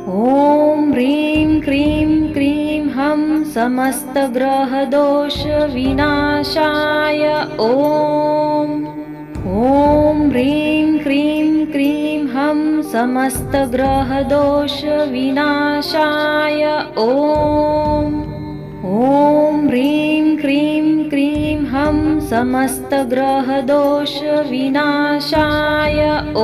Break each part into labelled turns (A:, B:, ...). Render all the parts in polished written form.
A: ॐ ह्रीं cream cream हं समस्तग्रहदोषविनाशाय ॐ ह्रीं क्रीं क्रीं हं समस्तग्रहदोषविनाशाय ॐ ह्रीं क्रीं क्रीं हं समस्तग्रहदोषविनाशाय ॐ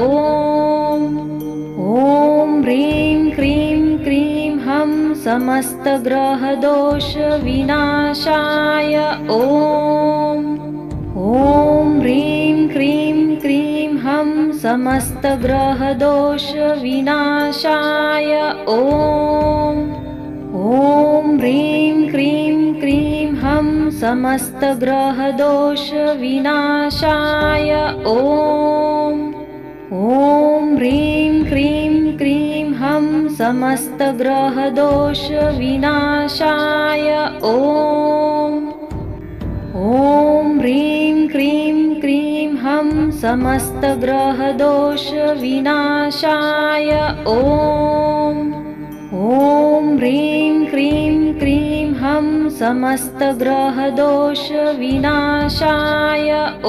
A: ह्रीं क्रीं क्रीं हं समस्तग्रहदोषविनाशाय ॐ ह्रीं क्रीं क्रीं हं समस्तग्रहदोषविनाशाय ॐ ह्रीं क्रीं क्रीं हं समस्तग्रहदोषविनाशाय ॐ ह्रीं क्रीं क्रीं हं समस्तग्रहदोषविनाशाय ॐ ह्रीं क्रीं क्रीं हं समस्तग्रहदोषविनाशाय ॐ ह्रीं क्रीं क्रीं हं समस्तग्रहदोषविनाशाय ॐ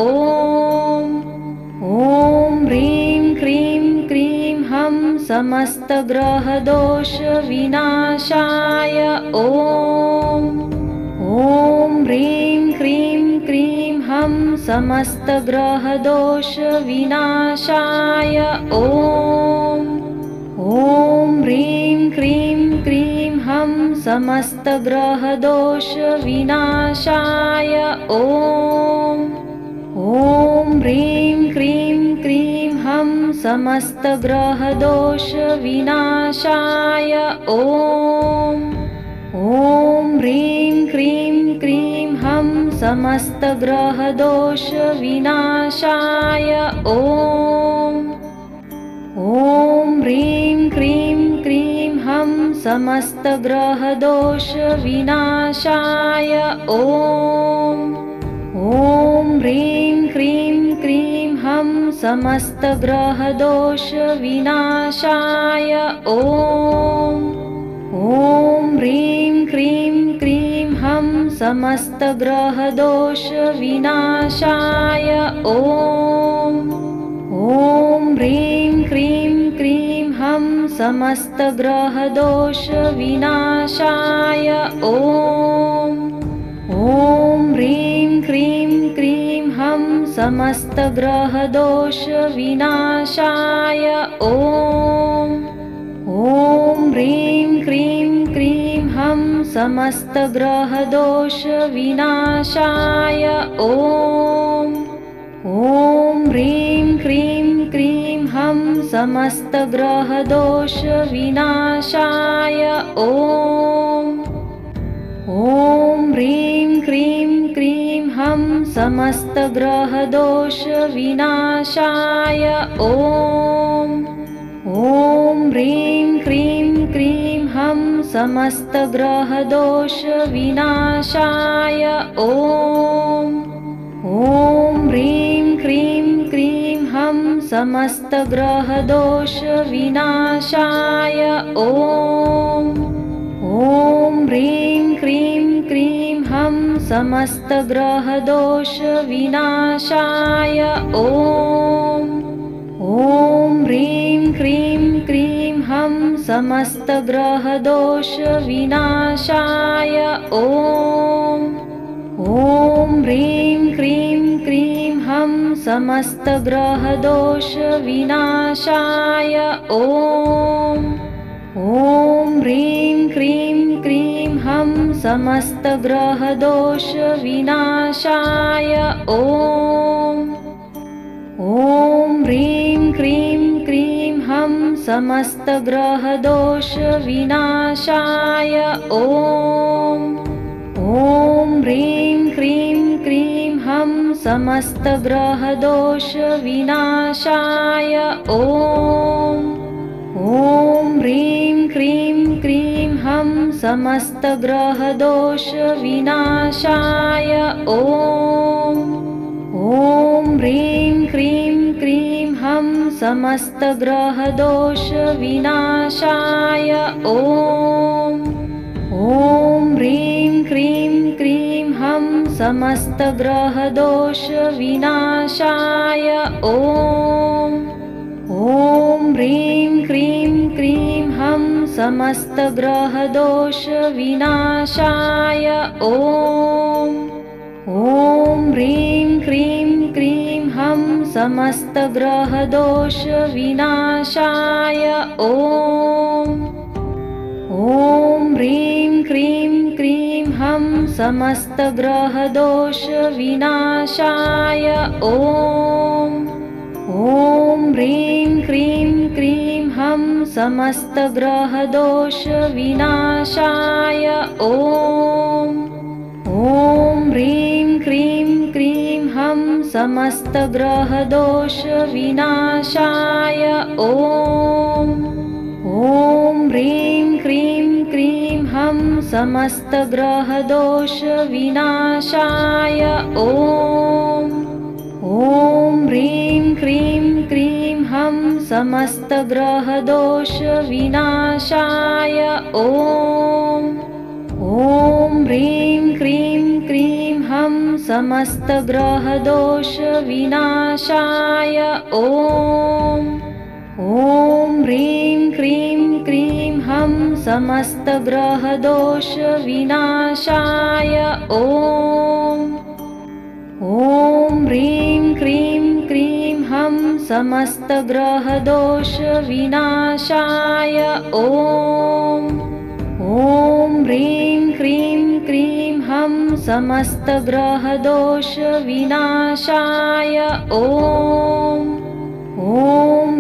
A: ह्रीं क्रीं क्रीं हं समस्तग्रहदोषविनाशाय ॐ ह्रीं क्रीं क्रीं हं समस्तग्रहदोषविनाशाय ॐ ह्रीं क्रीं क्रीं हं समस्तग्रहदोषविनाशाय ॐ ह्रीं क्रीं क्रीं हं समस्तग्रहदोषविनाशाय ॐ ह्रीं क्रीं क्रीं हं समस्तग्रहदोषविनाशाय ॐ ह्रीं क्रीं क्रीं हं समस्तग्रहदोषविनाशाय ॐ ह्रीं क्रीं क्रीं हं समस्तग्रहदोषविनाशाय ॐ ह्रीं क्रीं क्रीं हं समस्तग्रहदोषविनाशाय ॐ ह्रीं क्रीं क्रीं हं समस्तग्रहदोषविनाशाय ॐ ह्रीं क्रीं क्रीं हं समस्तग्रहदोषविनाशाय ॐ ह्रीं क्रीं क्रीं हं समस्तग्रहदोषविनाशाय ॐ ह्रीं क्रीं क्रीं हं समस्तग्रहदोषविनाशाय ॐ ह्रीं क्रीं क्रीं हं समस्तग्रहदोषविनाशाय ॐ ह्रीं क्रीं क्रीं हं समस्तग्रहदोषविनाशाय ॐ ह्रीं क्रीं क्रीं हं समस्तग्रहदोषविनाशाय ॐ ह्रीं क्रीं क्रीं हं समस्तग्रहदोषविनाशाय ॐ ह्रीं क्रीं क्रीं हं समस्तग्रहदोषविनाशाय ॐ ह्रीं क्रीं क्रीं हं समस्तग्रहदोषविनाशाय ॐ ह्रीं क्रीं क्रीं हं समस्तग्रहदोषविनाशाय ॐ ह्रीं क्रीं क्रीं हं समस्तग्रहदोषविनाशाय ॐ ह्रीं क्रीं क्रीं हं समस्तग्रहदोषविनाशाय ॐ ह्रीं क्रीं क्रीं हं समस्तग्रहदोषविनाशाय ॐ ह्रीं क्रीं क्रीं हं समस्तग्रहदोषविनाशाय ॐ ह्रीं क्रीं क्रीं हं समस्तग्रहदोषविनाशाय ॐ ह्रीं क्रीं क्रीं हं समस्तग्रहदोषविनाशाय ॐ ह्रीं क्रीं क्रीं हं समस्तग्रहदोषविनाशाय ॐ ह्रीं क्रीं क्रीं हं समस्तग्रहदोषविनाशाय ॐ ह्रीं क्रीं क्रीं हं समस्तग्रहदोषविनाशाय ॐ ह्रीं क्रीं क्रीं हं समस्तग्रहदोषविनाशाय ॐ ह्रीं क्रीं क्रीं हं समस्तग्रहदोषविनाशाय ॐ ह्रीं क्रीं क्रीं हं समस्तग्रहदोषविनाशाय ॐ ह्रीं क्रीं क्रीं हं समस्तग्रहदोषविनाशाय ॐ ह्रीं क्रीं क्रीं हं समस्तग्रहदोषविनाशाय ॐ ह्रीं क्रीं क्रीं हं समस्तग्रहदोषविनाशाय ॐ ह्रीं क्रीं क्रीं हं समस्तग्रहदोषविनाशाय ॐ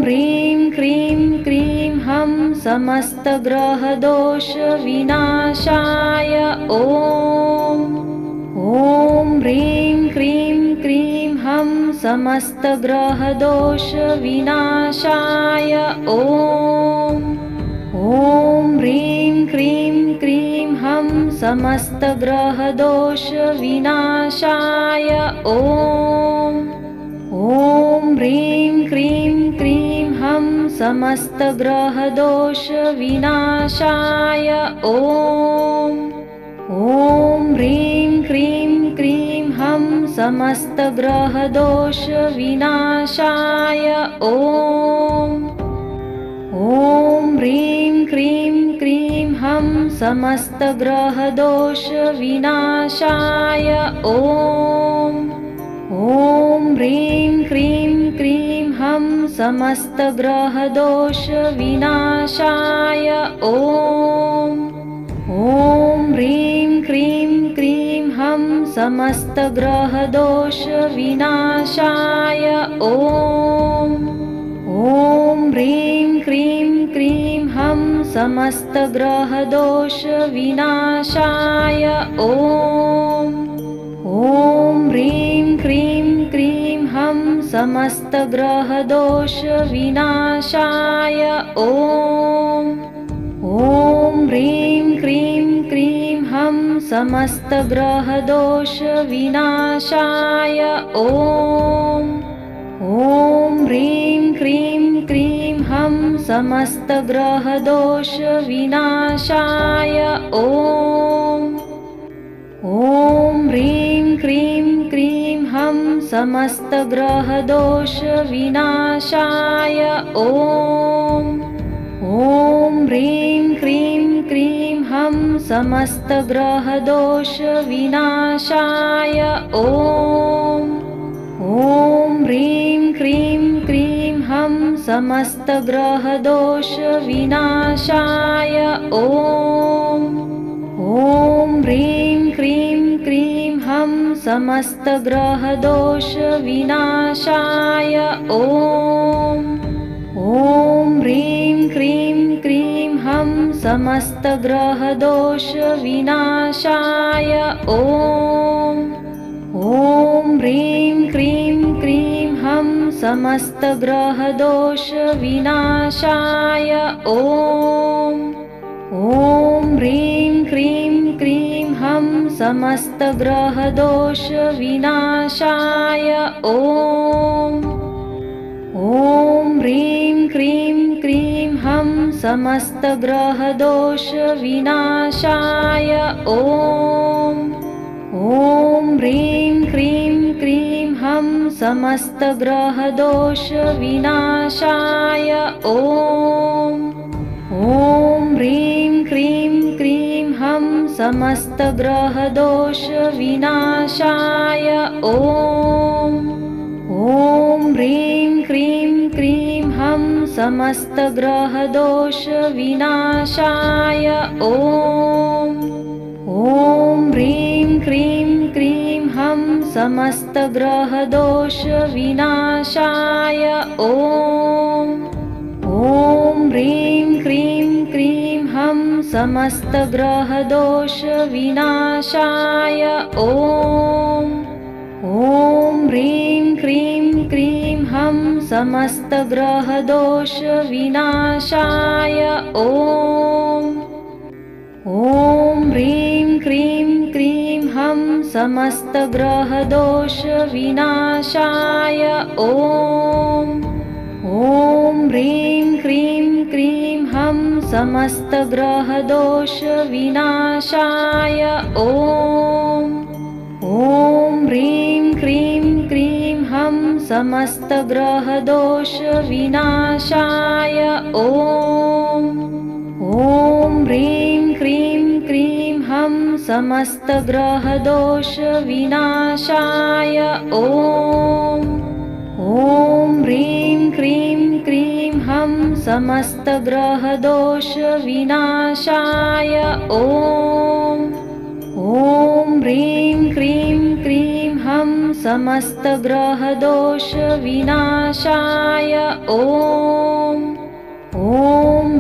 A: ह्रीं क्रीं क्रीं हं समस्तग्रहदोषविनाशाय ॐ ह्रीं क्रीं क्रीं हं समस्तग्रहदोषविनाशाय ॐ ह्रीं क्रीं क्रीं हं समस्तग्रहदोषविनाशाय ॐ ह्रीं क्रीं क्रीं हं समस्तग्रहदोषविनाशाय ॐ ह्रीं क्रीं क्रीं हं समस्तग्रहदोषविनाशाय ॐ ह्रीं क्रीं क्रीं हं समस्तग्रहदोषविनाशाय ॐ ह्रीं क्रीं क्रीं हं समस्तग्रहदोषविनाशाय ॐ ह्रीं क्रीं क्रीं हं समस्तग्रहदोषविनाशाय ॐ ह्रीं क्रीं क्रीं हं समस्तग्रहदोषविनाशाय ॐ ह्रीं क्रीं क्रीं हं समस्तग्रहदोषविनाशाय ॐ ह्रीं क्रीं क्रीं हं समस्तग्रहदोषविनाशाय ॐ ह्रीं क्रीं क्रीं हं समस्तग्रहदोषविनाशाय ॐ ह्रीं क्रीं क्रीं हं समस्तग्रहदोषविनाशाय ॐ ह्रीं क्रीं क्रीं हं समस्तग्रहदोषविनाशाय ॐ ह्रीं क्रीं क्रीं हं समस्तग्रहदोषविनाशाय ॐ ह्रीं क्रीं क्रीं हं समस्तग्रहदोषविनाशाय ॐ ह्रीं क्रीं क्रीं हं समस्तग्रहदोषविनाशाय ॐ ह्रीं क्रीं क्रीं हं समस्तग्रहदोषविनाशाय ॐ ह्रीं क्रीं क्रीं हं समस्तग्रहदोषविनाशाय ॐ ॐ ह्रीं क्रीं क्रीं हं समस्तग्रहदोषविनाशाय ॐ ह्रीं क्रीं क्रीं हं समस्तग्रहदोषविनाशाय ॐ ह्रीं क्रीं क्रीं हं समस्तग्रहदोषविनाशाय ॐ ह्रीं क्रीं क्रीं हं समस्तग्रहदोषविनाशाय ॐ ह्रीं क्रीं क्रीं हं समस्तग्रहदोषविनाशाय ॐ ह्रीं क्रीं क्रीं हं समस्तग्रहदोषविनाशाय ॐ ह्रीं क्रीं क्रीं हं समस्तग्रहदोषविनाशाय ॐ ह्रीं क्रीं क्रीं हं समस्तग्रहदोषविनाशाय ॐ ह्रीं क्रीं क्रीं हं समस्तग्रहदोषविनाशाय ॐ ह्रीं क्रीं क्रीं हं समस्तग्रहदोषविनाशाय ॐ ह्रीं क्रीं क्रीं हं समस्तग्रहदोषविनाशाय ॐ ह्रीं क्रीं क्रीं हं समस्तग्रहदोषविनाशाय ॐ ह्रीं क्रीं क्रीं हं समस्तग्रहदोषविनाशाय ॐ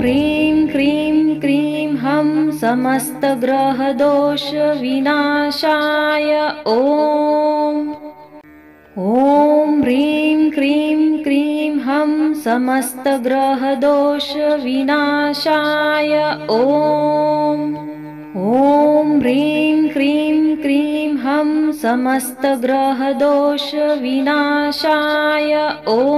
A: ह्रीं क्रीं क्रीं हं समस्तग्रहदोषविनाशाय ॐ ह्रीं क्रीं क्रीं हं समस्तग्रहदोषविनाशाय ॐ ह्रीं क्रीं क्रीं हं समस्तग्रहदोषविनाशाय ॐ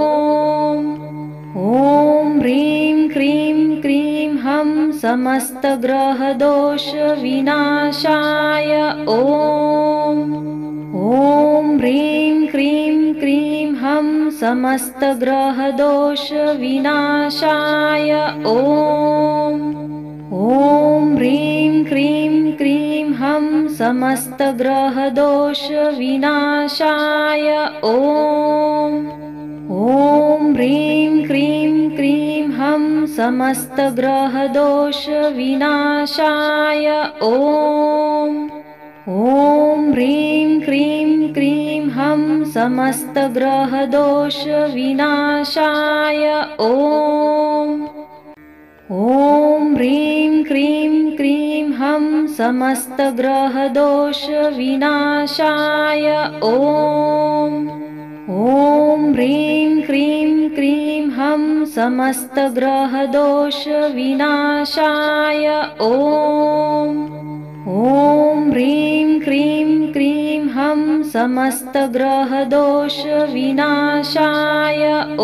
A: ह्रीं क्रीं क्रीं हं समस्तग्रहदोषविनाशाय ॐ ह्रीं क्रीं क्रीं हं समस्तग्रहदोषविनाशाय ॐ ह्रीं क्रीं क्रीं हं समस्तग्रहदोषविनाशाय ॐ ह्रीं क्रीं क्रीं हं समस्तग्रहदोषविनाशाय ॐ ह्रीं क्रीं क्रीं हं समस्तग्रहदोषविनाशाय ॐ ह्रीं क्रीं क्रीं हं समस्तग्रहदोषविनाशाय ॐ ह्रीं क्रीं क्रीं हं समस्तग्रहदोषविनाशाय ॐ ह्रीं क्रीं क्रीं हं समस्तग्रहदोषविनाशाय ॐ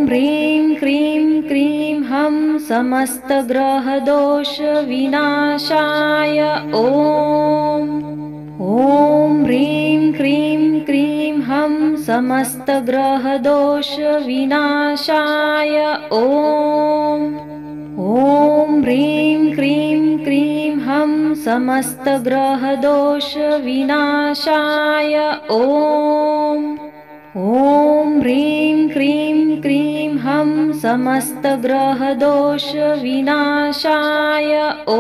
A: ह्रीं क्रीं क्रीं हं समस्तग्रहदोषविनाशाय ॐ ह्रीं क्रीं क्रीं हं समस्तग्रहदोषविनाशाय ॐ ह्रीं क्रीं क्रीं हं समस्तग्रहदोषविनाशाय ॐ ह्रीं क्रीं क्रीं हं समस्तग्रहदोषविनाशाय ॐ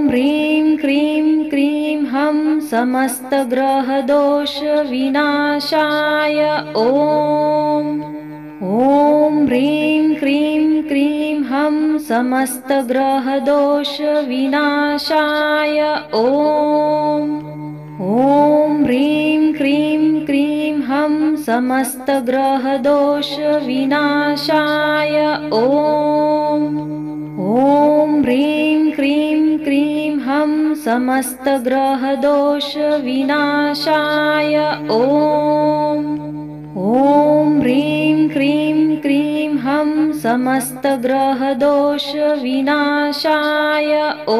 A: ह्रीं क्रीं क्रीं हं समस्तग्रहदोषविनाशाय ॐ ह्रीं क्रीं क्रीं हं समस्तग्रहदोषविनाशाय ॐ ह्रीं क्रीं क्रीं हं समस्तग्रहदोषविनाशाय ॐ ह्रीं क्रीं क्रीं हं समस्तग्रहदोषविनाशाय ॐ ह्रीं क्रीं क्रीं हं समस्तग्रहदोषविनाशाय ॐ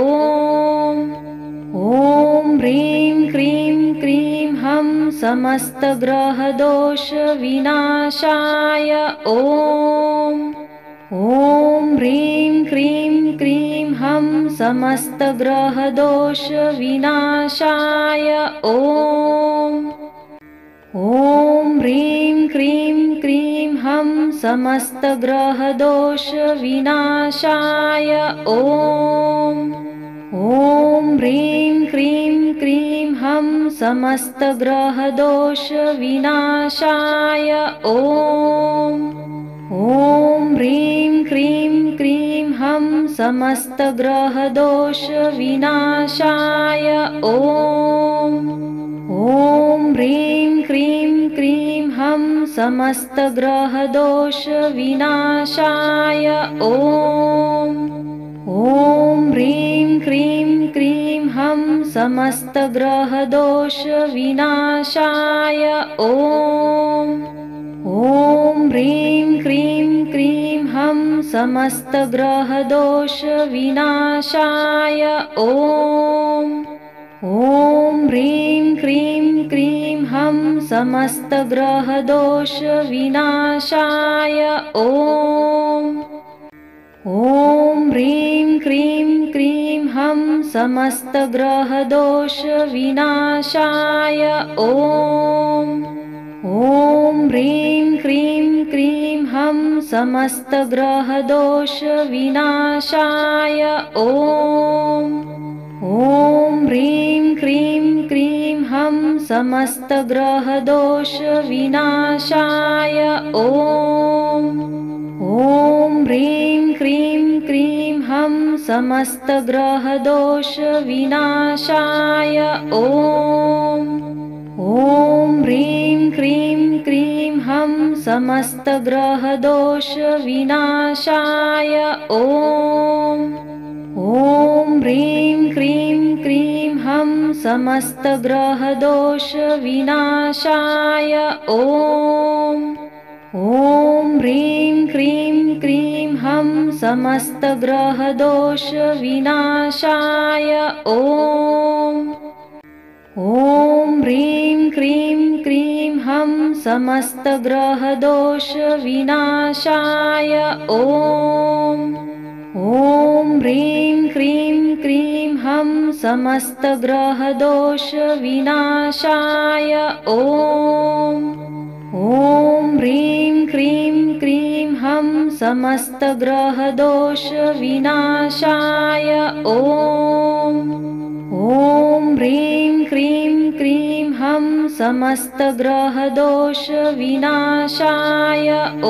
A: ह्रीं क्रीं क्रीं हं समस्तग्रहदोषविनाशाय ॐ ह्रीं क्रीं क्रीं हं समस्तग्रहदोषविनाशाय ॐ ह्रीं क्रीं क्रीं हं समस्तग्रहदोषविनाशाय ॐ ह्रीं क्रीं क्रीं हं समस्तग्रहदोषविनाशाय ॐ ह्रीं क्रीं क्रीं हं समस्तग्रहदोषविनाशाय ॐ ह्रीं क्रीं क्रीं हं समस्तग्रहदोषविनाशाय ॐ ह्रीं क्रीं क्रीं हं समस्तग्रहदोषविनाशाय ॐ ह्रीं क्रीं क्रीं हं समस्तग्रहदोषविनाशाय ॐ ह्रीं क्रीं क्रीं हं समस्तग्रहदोषविनाशाय ॐ ह्रीं क्रीं क्रीं हं समस्तग्रहदोषविनाशाय ॐ ह्रीं क्रीं क्रीं हं समस्तग्रहदोषविनाशाय ॐ ह्रीं क्रीं क्रीं हं समस्तग्रहदोषविनाशाय ॐ ह्रीं क्रीं क्रीं हं समस्तग्रहदोषविनाशाय ॐ ह्रीं क्रीं क्रीं हं समस्तग्रहदोषविनाशाय ॐ ह्रीं क्रीं क्रीं हं समस्तग्रहदोषविनाशाय ॐ ह्रीं क्रीं क्रीं हं समस्तग्रहदोषविनाशाय ॐ ह्रीं क्रीं क्रीं हं समस्तग्रहदोषविनाशाय ॐ ह्रीं क्रीं क्रीं हं समस्तग्रहदोषविनाशाय ॐ ह्रीं क्रीं क्रीं हं समस्तग्रहदोषविनाशाय ॐ ह्रीं क्रीं क्रीं हं समस्तग्रहदोषविनाशाय ॐ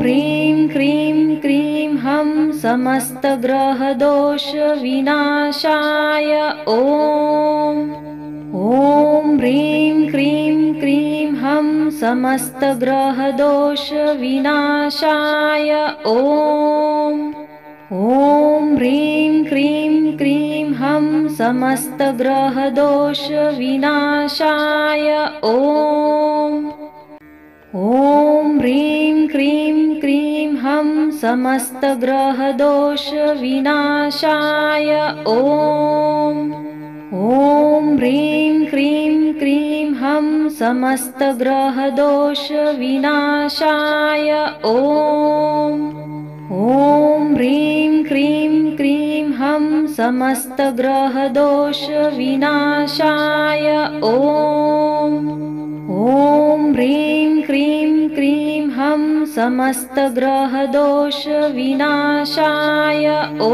A: ह्रीं क्रीं क्रीं हं समस्तग्रहदोषविनाशाय ॐ ह्रीं क्रीं क्रीं हं समस्तग्रहदोषविनाशाय ॐ ह्रीं क्रीं क्रीं हं समस्तग्रहदोषविनाशाय ॐ ह्रीं क्रीं क्रीं हं समस्तग्रहदोषविनाशाय ॐ ह्रीं क्रीं क्रीं हं समस्तग्रहदोषविनाशाय ॐ ह्रीं क्रीं क्रीं हं समस्तग्रहदोषविनाशाय ॐ ह्रीं क्रीं क्रीं हं समस्तग्रहदोषविनाशाय ॐ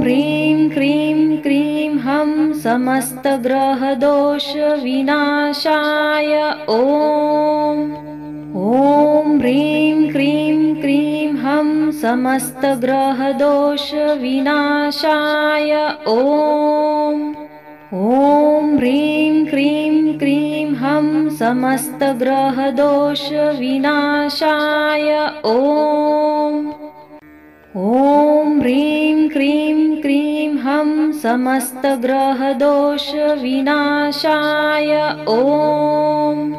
A: ह्रीं क्रीं क्रीं हं समस्तग्रहदोषविनाशाय ॐ ह्रीं क्रीं क्रीं हं समस्तग्रहदोषविनाशाय ॐ ह्रीं क्रीं क्रीं हं समस्तग्रहदोषविनाशाय ॐ ॐ ह्रीं क्रीं क्रीं हं समस्तग्रहदोषविनाशाय ॐ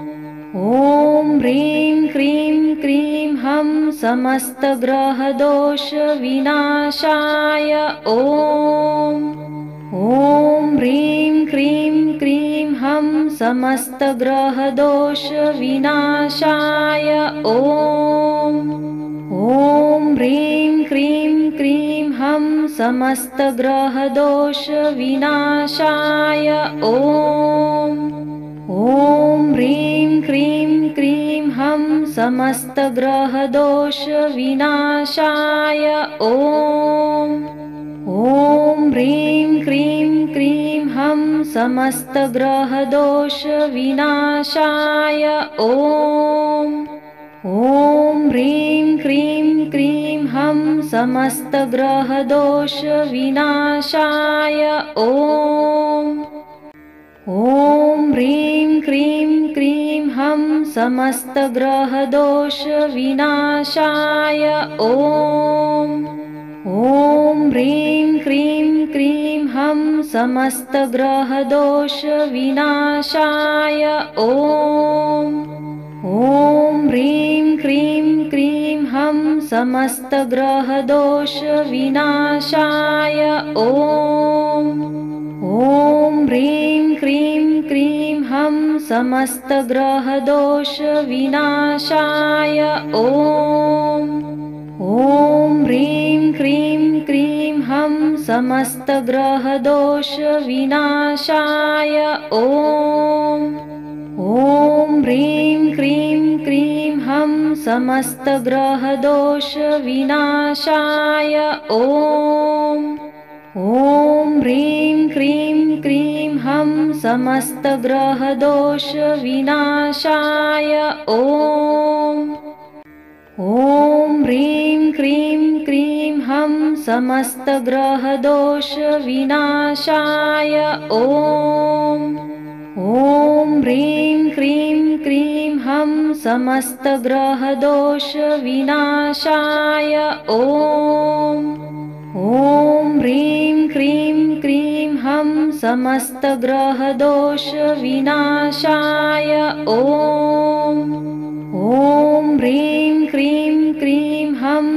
A: ह्रीं क्रीं क्रीं हं समस्तग्रहदोषविनाशाय ॐ ह्रीं क्रीं क्रीं हं समस्तग्रहदोषविनाशाय ॐ ह्रीं क्रीं क्रीं हं समस्तग्रहदोषविनाशाय ॐ ह्रीं क्रीं क्रीं हं समस्तग्रहदोषविनाशाय ॐ ह्रीं क्रीं क्रीं हं समस्तग्रहदोषविनाशाय ॐ ह्रीं क्रीं क्रीं हं समस्तग्रहदोषविनाशाय ॐ ह्रीं क्रीं क्रीं हं समस्तग्रहदोषविनाशाय ॐ ह्रीं क्रीं क्रीं हं समस्तग्रहदोषविनाशाय ॐ ह्रीं क्रीं क्रीं हं समस्तग्रहदोषविनाशाय ॐ ह्रीं क्रीं क्रीं हं समस्तग्रहदोषविनाशाय ॐ ह्रीं क्रीं क्रीं हं समस्तग्रहदोषविनाशाय ॐ ह्रीं क्रीं क्रीं हं समस्तग्रहदोषविनाशाय ॐ ह्रीं क्रीं क्रीं हं समस्तग्रहदोषविनाशाय ॐ ह्रीं क्रीं क्रीं हं समस्तग्रहदोषविनाशाय ॐ ह्रीं क्रीं क्रीं हं समस्तग्रहदोषविनाशाय ॐ ह्रीं क्रीं क्रीं हं समस्तग्रहदोषविनाशाय ॐ ह्रीं क्रीं क्रीं हं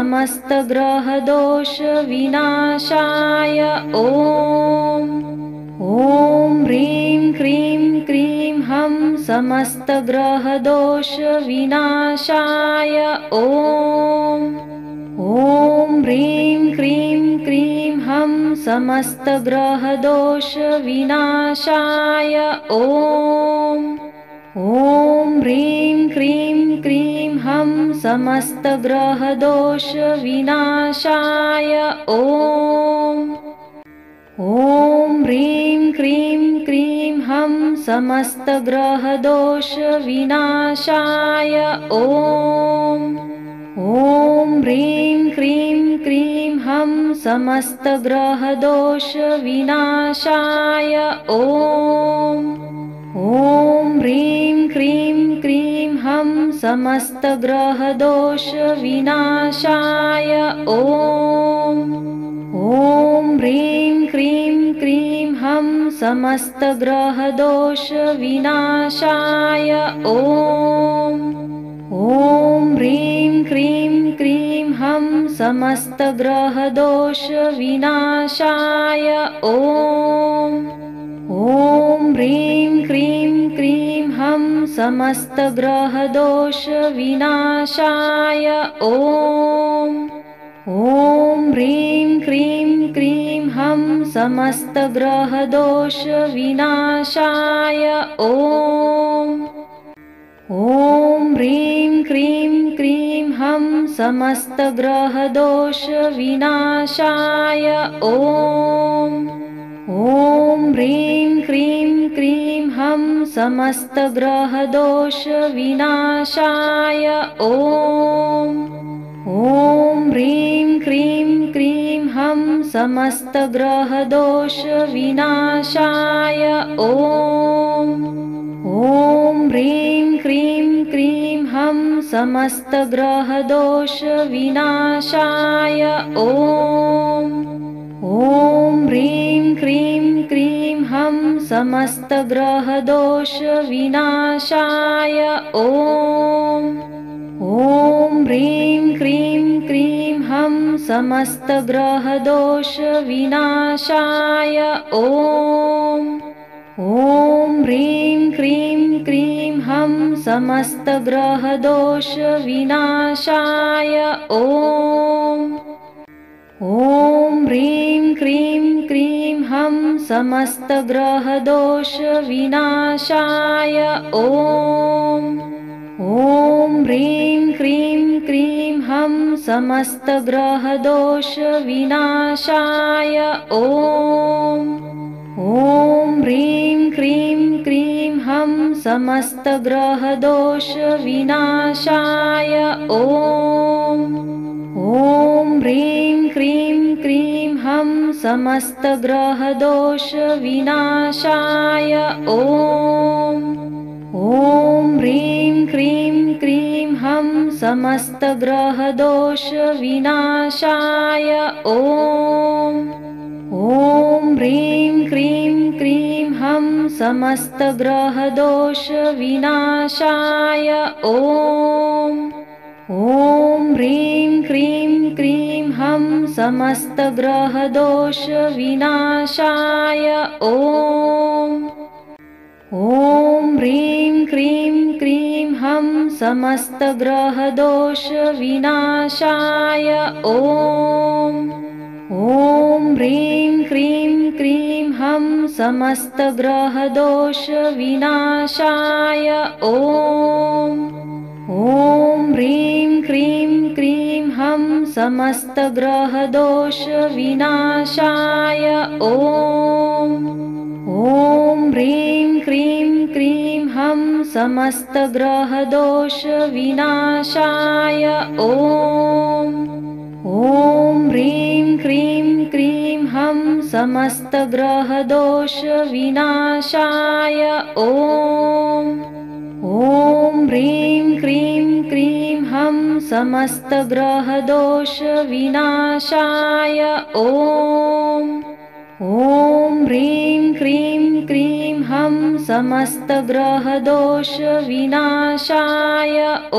A: समस्तग्रहदोषविनाशाय ॐ ह्रीं क्रीं क्रीं हं समस्तग्रहदोषविनाशाय ॐ ह्रीं क्रीं क्रीं हं समस्तग्रहदोषविनाशाय ॐ ह्रीं क्रीं क्रीं हं समस्तग्रहदोषविनाशाय ॐ ह्रीं क्रीं क्रीं हं समस्तग्रहदोषविनाशाय ॐ ह्रीं क्रीं क्रीं हं समस्तग्रहदोषविनाशाय ॐ ह्रीं क्रीं क्रीं हं समस्तग्रहदोषविनाशाय ॐ ह्रीं क्रीं क्रीं हं समस्तग्रहदोषविनाशाय ॐ ह्रीं क्रीं क्रीं हं समस्तग्रहदोषविनाशाय ॐ ह्रीं क्रीं क्रीं हं समस्तग्रहदोषविनाशाय ॐ ह्रीं क्रीं क्रीं हं समस्तग्रहदोषविनाशाय ॐ ह्रीं क्रीं क्रीं हं समस्तग्रहदोषविनाशाय ॐ ह्रीं क्रीं क्रीं हं समस्तग्रहदोषविनाशाय ॐ ह्रीं क्रीं क्रीं हं समस्तग्रहदोषविनाशाय ॐ ह्रीं क्रीं क्रीं हं समस्तग्रहदोषविनाशाय ॐ ह्रीं क्रीं क्रीं हं समस्तग्रहदोषविनाशाय ॐ ह्रीं क्रीं क्रीं हं समस्तग्रहदोषविनाशाय ॐ ह्रीं क्रीं क्रीं हं समस्तग्रहदोषविनाशाय ॐ ह्रीं क्रीं क्रीं हं समस्तग्रहदोषविनाशाय ॐ ह्रीं क्रीं क्रीं हं समस्तग्रहदोषविनाशाय ॐ ह्रीं क्रीं क्रीं हं समस्तग्रहदोषविनाशाय ॐ ह्रीं क्रीं क्रीं हं समस्तग्रहदोषविनाशाय ॐ ह्रीं क्रीं क्रीं हं समस्तग्रहदोषविनाशाय ॐ ह्रीं क्रीं क्रीं हं समस्तग्रहदोषविनाशाय ॐ ह्रीं क्रीं क्रीं हं समस्तग्रहदोषविनाशाय ॐ ह्रीं क्रीं क्रीं हं समस्तग्रहदोषविनाशाय ॐ ह्रीं क्रीं क्रीं हं समस्तग्रहदोषविनाशाय ॐ ह्रीं क्रीं क्रीं हं समस्तग्रहदोषविनाशाय ॐ ह्रीं क्रीं क्रीं हं समस्तग्रहदोषविनाशाय ॐ ह्रीं क्रीं क्रीं हं समस्तग्रहदोषविनाशाय ॐ ह्रीं क्रीं क्रीं हं समस्तग्रहदोषविनाशाय ॐ ह्रीं क्रीं क्रीं हं समस्तग्रहदोषविनाशाय ॐ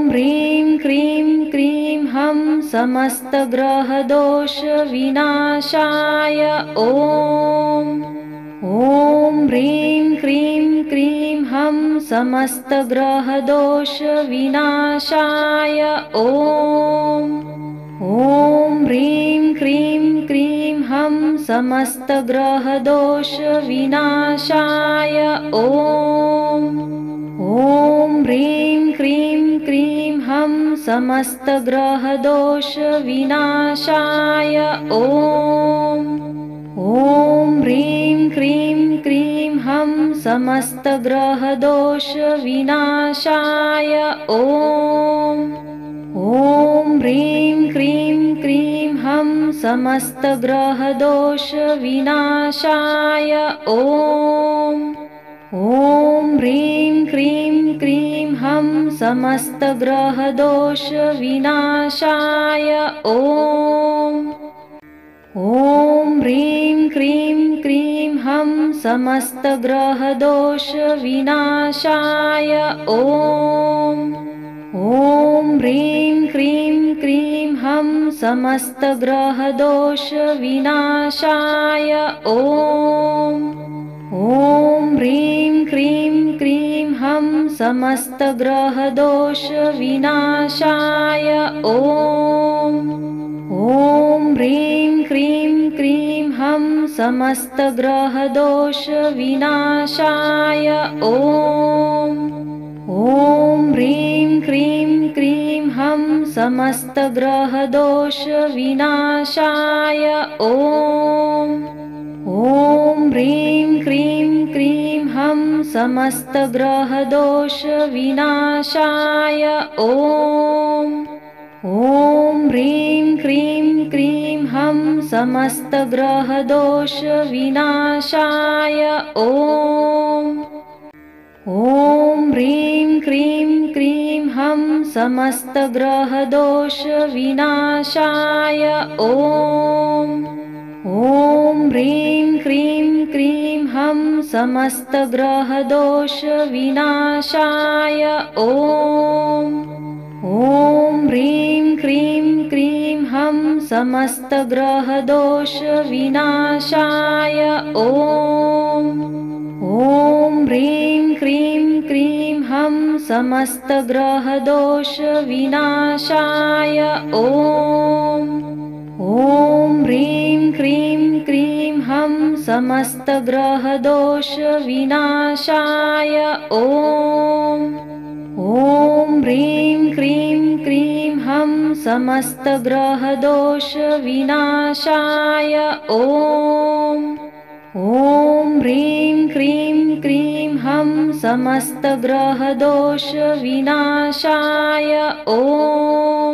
A: ह्रीं क्रीं क्रीं हं समस्तग्रहदोषविनाशाय ॐ ह्रीं क्रीं क्रीं हं समस्तग्रहदोषविनाशाय ॐ ह्रीं क्रीं क्रीं हं समस्तग्रहदोषविनाशाय ॐ ह्रीं क्रीं क्रीं हं समस्तग्रहदोषविनाशाय ॐ ह्रीं क्रीं क्रीं हं समस्तग्रहदोषविनाशाय ॐ ह्रीं क्रीं क्रीं हं समस्तग्रहदोषविनाशाय ॐ ह्रीं क्रीं क्रीं हं समस्तग्रहदोषविनाशाय ॐ ह्रीं क्रीं क्रीं हं समस्तग्रहदोषविनाशाय ॐ ह्रीं क्रीं क्रीं हं समस्तग्रहदोषविनाशाय ॐ ह्रीं क्रीं क्रीं हं समस्तग्रहदोषविनाशाय ॐ ह्रीं क्रीं क्रीं हं समस्तग्रहदोषविनाशाय ॐ ह्रीं क्रीं क्रीं हं समस्तग्रहदोषविनाशाय ॐ ह्रीं क्रीं क्रीं हं समस्तग्रहदोषविनाशाय ॐ ह्रीं क्रीं क्रीं हं समस्तग्रहदोषविनाशाय ॐ समस्तग्रहदोषविनाशाय ॐ ह्रीं क्रीं क्रीं हं समस्तग्रहदोषविनाशाय ॐ ह्रीं क्रीं क्रीं हं समस्तग्रहदोषविनाशाय ॐ ह्रीं क्रीं क्रीं हं समस्तग्रहदोषविनाशाय ॐ ह्रीं क्रीं क्रीं हं समस्तग्रहदोषविनाशाय ॐ ह्रीं क्रीं क्रीं हं समस्तग्रहदोषविनाशाय ॐ ह्रीं क्रीं क्रीं हं समस्तग्रहदोषविनाशाय ॐ